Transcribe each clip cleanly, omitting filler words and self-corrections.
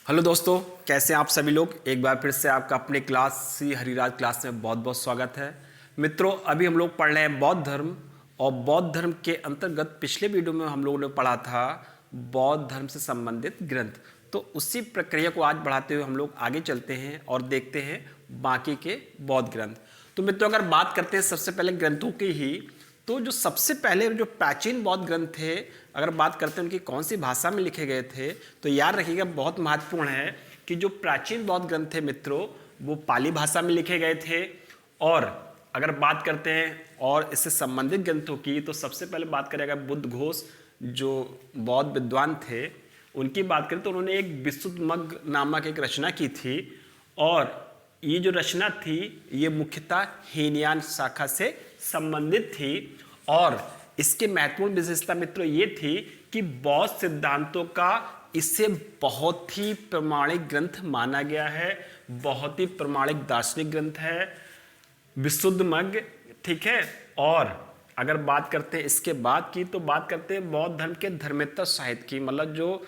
Hello दोस्तों, कैसे हैं आप सभी लोग। एक बार फिर से आपका अपने क्लास सी हरिराज क्लास में बहुत बहुत स्वागत है। मित्रों, अभी हम लोग पढ़ रहे हैं बौद्ध धर्म, और बौद्ध धर्म के अंतर्गत पिछले वीडियो में हम लोगों ने पढ़ा था बौद्ध धर्म से संबंधित ग्रंथ। तो उसी प्रक्रिया को आज बढ़ाते हुए हम लोग आगे चलते हैं और देखते हैं बाकी के बौद्ध ग्रंथ। तो मित्रों, अगर बात करते हैं सबसे पहले ग्रंथों की ही, तो जो सबसे पहले जो प्राचीन बौद्ध ग्रंथ थे, अगर बात करते हैं उनकी कौन सी भाषा में लिखे गए थे, तो याद रखिएगा बहुत महत्वपूर्ण है कि जो प्राचीन बौद्ध ग्रंथ थे मित्रों, वो पाली भाषा में लिखे गए थे। और अगर बात करते हैं और इससे संबंधित ग्रंथों की, तो सबसे पहले बात करेगा बुद्ध घोष, जो बौद्ध विद्वान थे, उनकी बात करें तो उन्होंने एक विशुद्धमग्ग नामक एक रचना की थी। और ये जो रचना थी ये मुख्यतः हीनयान शाखा से संबंधित थी। और इसके महत्वपूर्ण विशेषता मित्रों ये थी कि बौद्ध सिद्धांतों का इसे बहुत ही प्रमाणिक ग्रंथ माना गया है, बहुत ही प्रमाणिक दार्शनिक ग्रंथ है विशुद्धमग्ग, ठीक है। और अगर बात करते हैं इसके बाद की, तो बात करते हैं बौद्ध धर्म के धर्मेत्तर साहित्य की, मतलब जो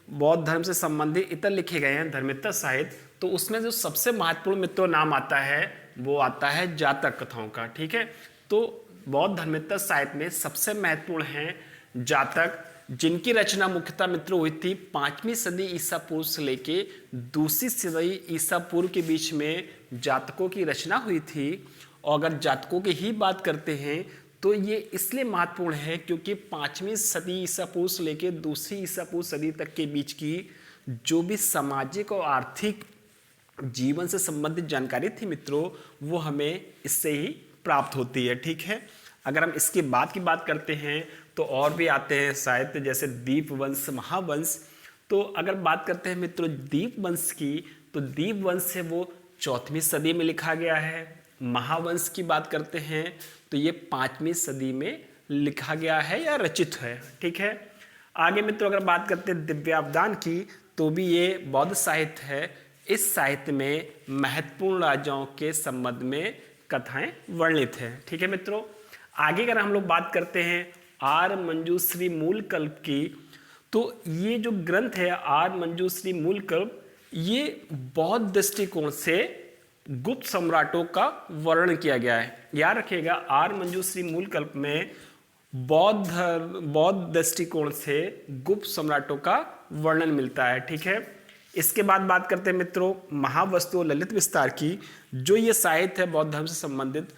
बौद्ध धर्म से संबंधित इतर लिखे गए हैं धर्मेत्तर साहित्य, तो उसमें जो सबसे महत्वपूर्ण मित्रों नाम आता है वो आता है जातक कथाओं का, ठीक है। तो बौद्ध धर्मेत्तर साहित्य में सबसे महत्वपूर्ण हैं जातक, जिनकी रचना मुख्यतः मित्रों हुई थी 5वीं सदी ईसा पूर्व से लेके 2री सदी ईसा पूर्व के बीच में जातकों की रचना हुई थी। और अगर जातकों की ही बात करते हैं तो ये इसलिए महत्वपूर्ण है क्योंकि 5वीं सदी ईसा पूर्व से लेके 2री ईसा पूर्व सदी तक के बीच की जो भी सामाजिक और आर्थिक जीवन से संबंधित जानकारी थी मित्रों, वो हमें इससे ही प्राप्त होती है, ठीक है। अगर हम इसके बाद की बात करते हैं तो और भी आते हैं साहित्य, जैसे दीपवंश, महावंश। तो अगर बात करते हैं मित्रों दीपवंश की, तो दीपवंश है वो 4वीं सदी में लिखा गया है। महावंश की बात करते हैं तो ये 5वीं सदी में लिखा गया है या रचित है, ठीक है। आगे मित्रों अगर बात करते हैं दिव्यावदान की, तो भी ये बौद्ध साहित्य है। इस साहित्य में महत्वपूर्ण राजाओं के संबंध में कथाएं वर्णित हैं, ठीक है मित्रों। आगे अगर हम लोग बात करते हैं आर मंजूश्री मूलकल्प की, तो ये जो ग्रंथ है आर मंजूश्री मूलकल्प, ये बौद्ध दृष्टिकोण से गुप्त सम्राटों का वर्णन किया गया है। याद रखिएगा आर मंजूश्री मूलकल्प में बौद्ध दृष्टिकोण से गुप्त सम्राटों का वर्णन मिलता है, ठीक है। इसके बाद बात करते हैं मित्रों महावस्तु और ललित विस्तार की। जो ये साहित्य है बौद्ध धर्म से संबंधित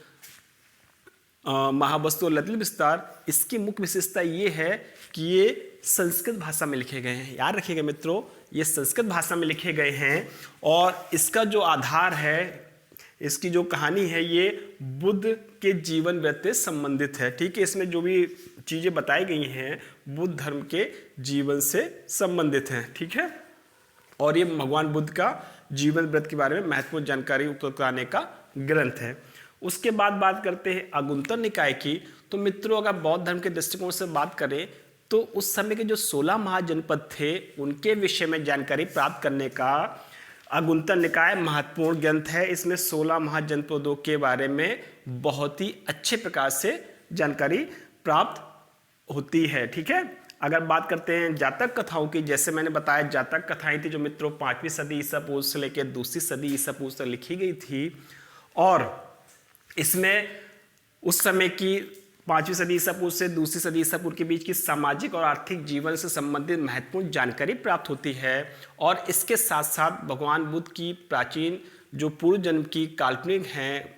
महावस्तु और ललित विस्तार, इसकी मुख्य विशेषता ये है कि ये संस्कृत भाषा में लिखे गए हैं। याद रखिएगा मित्रों ये संस्कृत भाषा में लिखे गए हैं, और इसका जो आधार है, इसकी जो कहानी है, ये बुद्ध के जीवन व्यतीत संबंधित है, ठीक है। इसमें जो भी चीज़ें बताई गई हैं बुद्ध धर्म के जीवन से संबंधित हैं, ठीक है। और ये भगवान बुद्ध का जीवन व्रत के बारे में महत्वपूर्ण जानकारी उपलब्ध कराने का ग्रंथ है। उसके बाद बात करते हैं अगुंतर निकाय की। तो मित्रों अगर बौद्ध धर्म के दृष्टिकोण से बात करें तो उस समय के जो 16 महाजनपद थे उनके विषय में जानकारी प्राप्त करने का अगुंतर निकाय महत्वपूर्ण ग्रंथ है। इसमें 16 महाजनपदों के बारे में बहुत ही अच्छे प्रकार से जानकारी प्राप्त होती है, ठीक है। अगर बात करते हैं जातक कथाओं की, जैसे मैंने बताया जातक कथाएं थी जो मित्रों 5वीं सदी ईसा पूर्व से लेकर 2री सदी ईसा पूर्व तक लिखी गई थी। और इसमें उस समय की 5वीं सदी ईसा पूर्व से 2री सदी ईसा पूर्व के बीच की सामाजिक और आर्थिक जीवन से संबंधित महत्वपूर्ण जानकारी प्राप्त होती है। और इसके साथ साथ भगवान बुद्ध की प्राचीन जो पूर्व जन्म की काल्पनिक हैं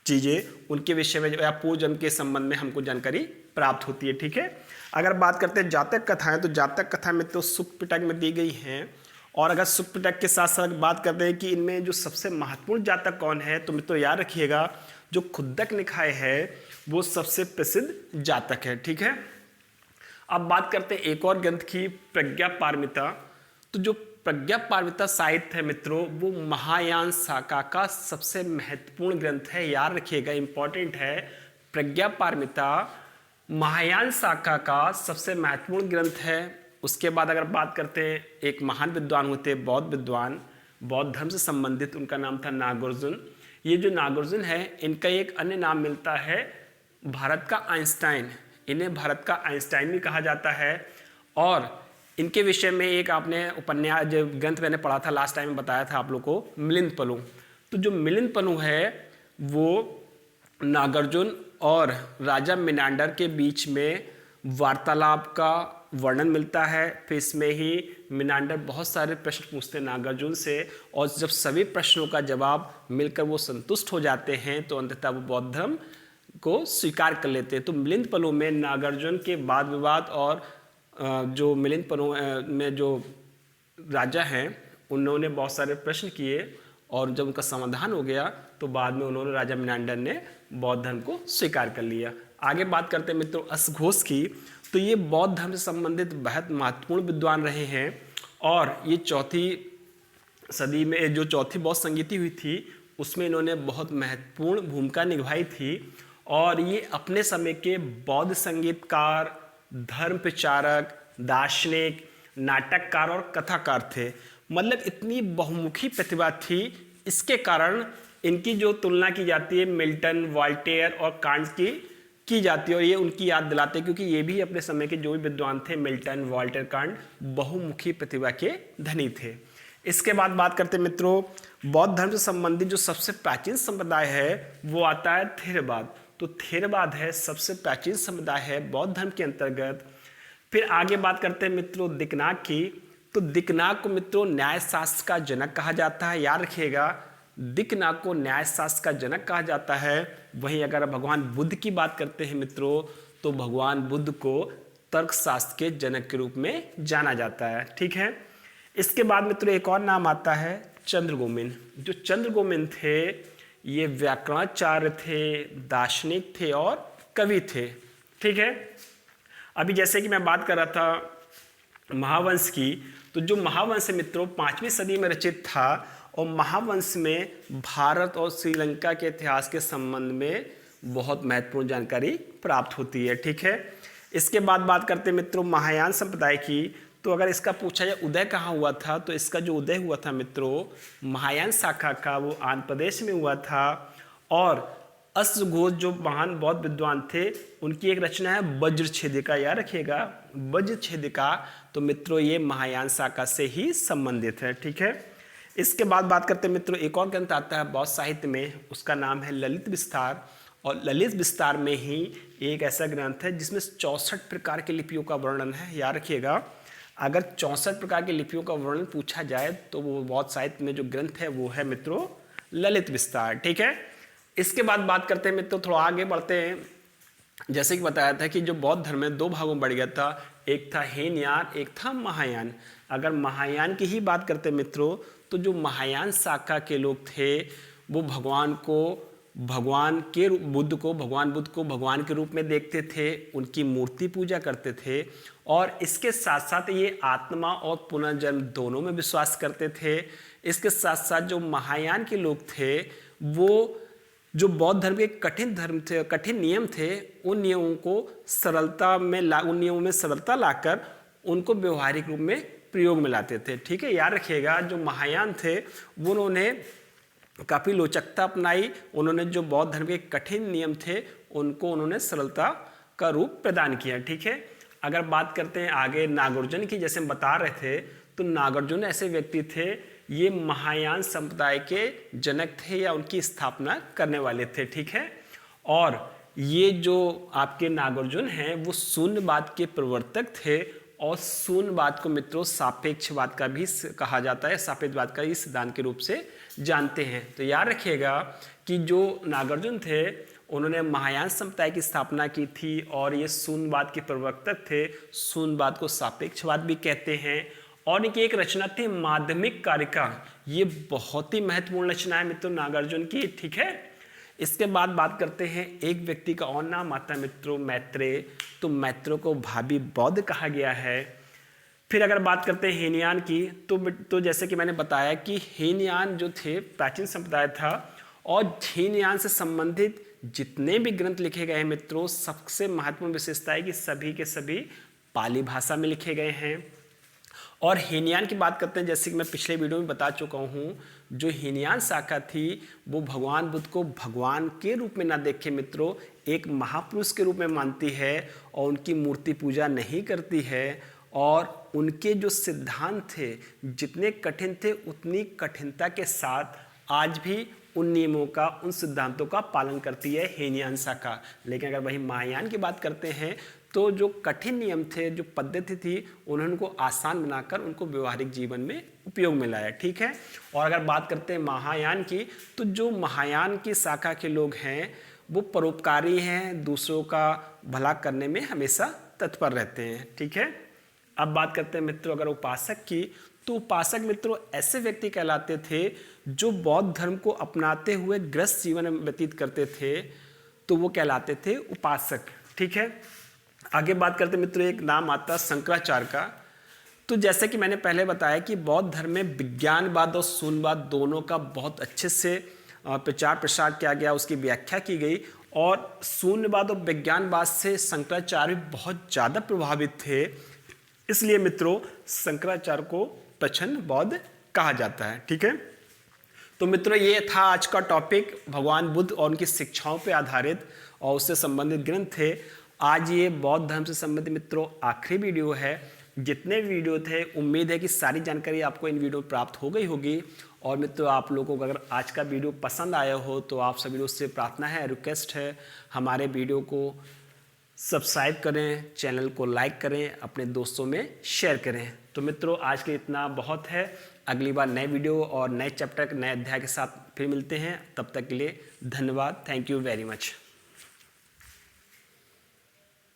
चीज़ें, उनके विषय में या पूर्व जन्म के संबंध में हमको जानकारी प्राप्त होती है, ठीक है। अगर बात करते हैं जातक कथाएं, तो जातक कथा में तो सुक्त पिटक में दी गई हैं। और अगर सुक्त पिटक के साथ साथ बात करते हैं कि इनमें जो सबसे महत्वपूर्ण जातक कौन है, तो मित्रों याद रखिएगा जो खुद्दक निकाय है वो सबसे प्रसिद्ध जातक है, ठीक है। अब बात करते हैं एक और ग्रंथ की, प्रज्ञा पारमिता। तो जो प्रज्ञा पारमिता साहित्य है मित्रों, वो महायान शाखा का सबसे महत्वपूर्ण ग्रंथ है। याद रखिएगा इंपॉर्टेंट है, प्रज्ञा पारमिता महायान शाखा का सबसे महत्वपूर्ण ग्रंथ है। उसके बाद अगर बात करते हैं एक महान विद्वान होते बौद्ध विद्वान, बौद्ध धर्म से संबंधित, उनका नाम था नागार्जुन। ये जो नागार्जुन है इनका एक अन्य नाम मिलता है भारत का आइंस्टाइन, इन्हें भारत का आइंस्टाइन भी कहा जाता है। और इनके विषय में एक आपने उपन्यास जो ग्रंथ मैंने पढ़ा था लास्ट टाइम, बताया था आप लोग को, मिलिंद पनु। तो जो मिलिंद पनु है वो नागार्जुन और राजा मिनांडर के बीच में वार्तालाप का वर्णन मिलता है। फिर इसमें ही मिनांडर बहुत सारे प्रश्न पूछते हैं नागार्जुन से, और जब सभी प्रश्नों का जवाब मिलकर वो संतुष्ट हो जाते हैं तो अंततः वो बौद्ध धर्म को स्वीकार कर लेते हैं। तो मिलिंद पनु में नागार्जुन के वाद विवाद और जो मिलिंद पनु में जो राजा हैं उन्होंने बहुत सारे प्रश्न किए, और जब उनका समाधान हो गया तो बाद में उन्होंने राजा मिनांडर ने बौद्ध धर्म को स्वीकार कर लिया। आगे बात करते हैं मित्रों अश्वघोष की। तो ये बौद्ध धर्म से संबंधित बहुत महत्वपूर्ण विद्वान रहे हैं, और ये 4वीं सदी में जो चौथी बौद्ध संगीति हुई थी उसमें इन्होंने बहुत महत्वपूर्ण भूमिका निभाई थी। और ये अपने समय के बौद्ध संगीतकार, धर्म प्रचारक, दार्शनिक, नाटककार और कथाकार थे। मतलब इतनी बहुमुखी प्रतिभा थी, इसके कारण इनकी जो तुलना की जाती है मिल्टन, वॉल्टेयर और कांट की जाती है, और ये उनकी याद दिलाते हैं क्योंकि ये भी अपने समय के जो भी विद्वान थे मिल्टन, वॉल्टेयर, कांट बहुमुखी प्रतिभा के धनी थे। इसके बाद बात करते हैं मित्रों बौद्ध धर्म से संबंधित जो सबसे प्राचीन संप्रदाय है वो आता है थेरवाद। तो थेरवाद है सबसे प्राचीन समुदाय है बौद्ध धर्म के अंतर्गत। फिर आगे बात करते हैं मित्रों दिक्नाग की। तो दिक्नाग को मित्रों न्यायशास्त्र का जनक कहा जाता है, याद रखिएगा, दिक्नाग को न्यायशास्त्र का जनक कहा जाता है। वहीं अगर भगवान बुद्ध की बात करते हैं मित्रों तो भगवान बुद्ध को तर्कशास्त्र के जनक के रूप में जाना जाता है। ठीक है, इसके बाद मित्रों एक और नाम आता है चंद्रगोमिन। जो चंद्रगोमिन थे ये व्याकरणाचार्य थे, दार्शनिक थे और कवि थे। ठीक है, अभी जैसे कि मैं बात कर रहा था महावंश की, तो जो महावंश मित्रों 5वीं सदी में रचित था, और महावंश में भारत और श्रीलंका के इतिहास के संबंध में बहुत महत्वपूर्ण जानकारी प्राप्त होती है। ठीक है, इसके बाद बात करते हैं मित्रों महायान संप्रदाय की। तो अगर इसका पूछा जाए उदय कहाँ हुआ था, तो इसका जो उदय हुआ था मित्रों महायान शाखा का वो आंध्र प्रदेश में हुआ था। और अश्वघोष जो महान बौद्ध विद्वान थे उनकी एक रचना है वज्रछेदिका, याद रखिएगा वज्रछेदिका। तो मित्रों ये महायान शाखा से ही संबंधित है। ठीक है, इसके बाद बात करते हैं मित्रों एक और ग्रंथ आता है बौद्ध साहित्य में, उसका नाम है ललित विस्तार। और ललित विस्तार में ही एक ऐसा ग्रंथ है जिसमें 64 प्रकार की लिपियों का वर्णन है, याद रखिएगा। अगर 64 प्रकार की लिपियों का वर्णन पूछा जाए तो वो बौद्ध साहित्य में जो ग्रंथ है वो है मित्रों ललित विस्तार। ठीक है, इसके बाद बात करते हैं मित्रों थोड़ा आगे बढ़ते हैं। जैसे कि बताया था कि जो बौद्ध धर्म में 2 भागों में बढ़ गया था, एक था हीनयान, एक था महायान। अगर महायान की ही बात करते हैं मित्रों तो जो महायान शाखा के लोग थे वो भगवान बुद्ध को भगवान के रूप में देखते थे, उनकी मूर्ति पूजा करते थे, और इसके साथ साथ ये आत्मा और पुनर्जन्म दोनों में विश्वास करते थे। इसके साथ साथ जो महायान के लोग थे वो जो बौद्ध धर्म के कठिन नियम थे, उन नियमों में सरलता लाकर उनको व्यवहारिक रूप में प्रयोग में लाते थे। ठीक है, याद रखिएगा जो महायान थे वो उन्होंने काफ़ी लोचकता अपनाई, उन्होंने जो बौद्ध धर्म के कठिन नियम थे उनको उन्होंने सरलता का रूप प्रदान किया। ठीक है, अगर बात करते हैं आगे नागार्जुन की, जैसे हम बता रहे थे, तो नागार्जुन ऐसे व्यक्ति थे, ये महायान संप्रदाय के जनक थे या उनकी स्थापना करने वाले थे। ठीक है, और ये जो आपके नागार्जुन हैं वो शून्यवाद के प्रवर्तक थे, और शून्यवाद को मित्रों सापेक्षवाद का भी कहा जाता है, सापेक्षवाद का ही सिद्धांत के रूप से जानते हैं। तो याद रखिएगा कि जो नागार्जुन थे उन्होंने महायान संप्रदाय की स्थापना की थी, और ये शून्यवाद के प्रवर्तक थे। शून्यवाद को सापेक्षवाद भी कहते हैं। और इनकी एक रचना थी माध्यमिक कारिका, ये बहुत ही महत्वपूर्ण रचना है मित्रों नागार्जुन की। ठीक है, इसके बाद बात करते हैं एक व्यक्ति का और नाम आता है मित्रों मैत्रेय। तो मैत्रेय को भावी बौद्ध कहा गया है। फिर अगर बात करते हैं हीनयान की, तो जैसे कि मैंने बताया कि हीनयान जो थे प्राचीन संप्रदाय था, और हीनयान से संबंधित जितने भी ग्रंथ लिखे गए हैं मित्रों सबसे महत्वपूर्ण विशेषता है कि सभी के सभी पाली भाषा में लिखे गए हैं। और हीनयान की बात करते हैं, जैसे कि मैं पिछले वीडियो में बता चुका हूँ, जो हीनयान शाखा थी वो भगवान बुद्ध को भगवान के रूप में ना देखे मित्रों, एक महापुरुष के रूप में मानती है, और उनकी मूर्ति पूजा नहीं करती है, और उनके जो सिद्धांत थे जितने कठिन थे उतनी कठिनता के साथ आज भी उन नियमों का, उन सिद्धांतों का पालन करती है हीनयान शाखा। लेकिन अगर वही महायान की बात करते हैं तो जो कठिन नियम थे, जो पद्धति थी, उन्होंने उनको आसान बनाकर उनको व्यवहारिक जीवन में उपयोग में लाया। ठीक है। और अगर बात करते हैं महायान की, तो जो महायान की शाखा के लोग हैं वो परोपकारी हैं, दूसरों का भला करने में हमेशा तत्पर रहते हैं। ठीक है। अब बात करते हैं मित्रों अगर उपासक की, तो उपासक मित्रों ऐसे व्यक्ति कहलाते थे जो बौद्ध धर्म को अपनाते हुए गृहस्थ जीवन व्यतीत करते थे, तो वो कहलाते थे उपासक। ठीक है। आगे बात करते मित्रों, एक नाम आता शंकराचार्य का। तो जैसे कि मैंने पहले बताया कि बौद्ध धर्म में विज्ञानवाद और शून्यवाद दोनों का बहुत अच्छे से प्रचार प्रसार किया गया, उसकी व्याख्या की गई। और शून्यवाद और विज्ञानवाद से शंकराचार्य बहुत ज़्यादा प्रभावित थे, इसलिए मित्रों शंकराचार्य को प्रच्छन्न बौद्ध कहा जाता है। ठीक है। तो मित्रों ये था आज का टॉपिक, भगवान बुद्ध और उनकी शिक्षाओं पर आधारित और उससे संबंधित ग्रंथ थे। आज ये बौद्ध धर्म से संबंधित मित्रों आखिरी वीडियो है। जितने वीडियो थे उम्मीद है कि सारी जानकारी आपको इन वीडियो में प्राप्त हो गई होगी। और मित्रों आप लोगों को अगर आज का वीडियो पसंद आया हो तो आप सभी लोग से प्रार्थना है, रिक्वेस्ट है, हमारे वीडियो को सब्सक्राइब करें, चैनल को लाइक करें, अपने दोस्तों में शेयर करें। तो मित्रों आज के इतना बहुत है। अगली बार नए वीडियो और नए चैप्टर, नए अध्याय के साथ फिर मिलते हैं। तब तक के लिए धन्यवाद। Thank you very much.